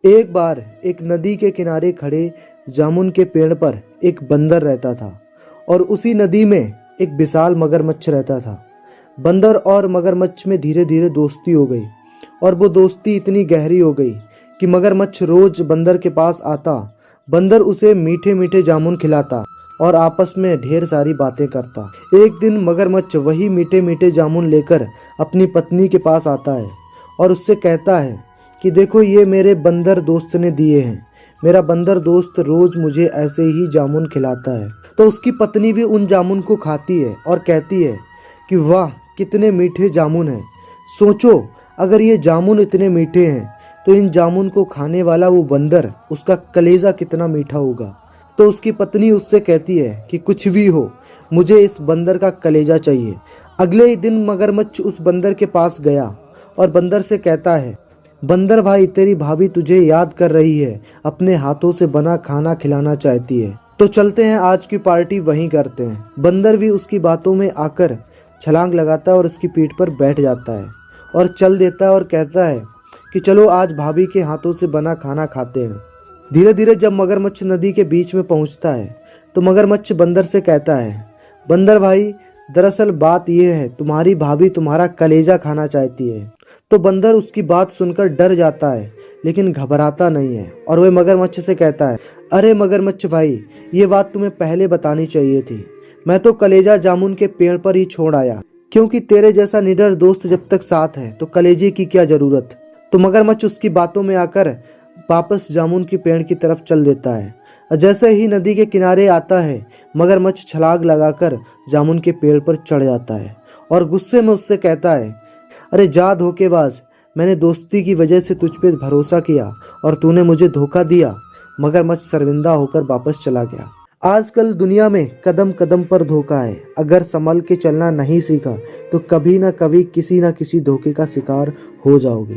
एक बार एक नदी के किनारे खड़े जामुन के पेड़ पर एक बंदर रहता था और उसी नदी में एक विशाल मगरमच्छ रहता था। बंदर और मगरमच्छ में धीरे धीरे दोस्ती हो गई और वो दोस्ती इतनी गहरी हो गई कि मगरमच्छ रोज बंदर के पास आता। बंदर उसे मीठे मीठे जामुन खिलाता और आपस में ढेर सारी बातें करता। एक दिन मगरमच्छ वही मीठे मीठे जामुन लेकर अपनी पत्नी के पास आता है और उससे कहता है कि देखो, ये मेरे बंदर दोस्त ने दिए हैं। मेरा बंदर दोस्त रोज मुझे ऐसे ही जामुन खिलाता है। तो उसकी पत्नी भी उन जामुन को खाती है और कहती है कि वाह, कितने मीठे जामुन हैं। सोचो, अगर ये जामुन इतने मीठे हैं तो इन जामुन को खाने वाला वो बंदर, उसका कलेजा कितना मीठा होगा। तो उसकी पत्नी उससे कहती है कि कुछ भी हो, मुझे इस बंदर का कलेजा चाहिए। अगले ही दिन मगरमच्छ उस बंदर के पास गया और बंदर से कहता है, बंदर भाई, तेरी भाभी तुझे याद कर रही है, अपने हाथों से बना खाना खिलाना चाहती है। तो चलते हैं, आज की पार्टी वहीं करते हैं। बंदर भी उसकी बातों में आकर छलांग लगाता है और उसकी पीठ पर बैठ जाता है और चल देता है और कहता है कि चलो आज भाभी के हाथों से बना खाना खाते हैं। धीरे धीरे जब मगरमच्छ नदी के बीच में पहुंचता है तो मगरमच्छ बंदर से कहता है, बंदर भाई, दरअसल बात यह है, तुम्हारी भाभी तुम्हारा कलेजा खाना चाहती है। तो बंदर उसकी बात सुनकर डर जाता है लेकिन घबराता नहीं है और वह मगरमच्छ से कहता है, अरे मगरमच्छ भाई, ये बात तुम्हें पहले बतानी चाहिए थी। मैं तो कलेजा जामुन के पेड़ पर ही छोड़ आया, क्योंकि तेरे जैसा निडर दोस्त जब तक साथ है तो कलेजे की क्या जरूरत। तो मगरमच्छ उसकी बातों में आकर वापस जामुन के पेड़ की तरफ चल देता है। और जैसे ही नदी के किनारे आता है, मगरमच्छ छलांग लगाकर जामुन के पेड़ पर चढ़ जाता है और गुस्से में उससे कहता है, अरे जा धोखेबाज, मैंने दोस्ती की वजह से तुझ पे भरोसा किया और तूने मुझे धोखा दिया। मगरमच्छ शर्मिंदा होकर वापस चला गया। आजकल दुनिया में कदम कदम पर धोखा है। अगर संभल के चलना नहीं सीखा तो कभी ना कभी किसी ना किसी धोखे का शिकार हो जाओगे।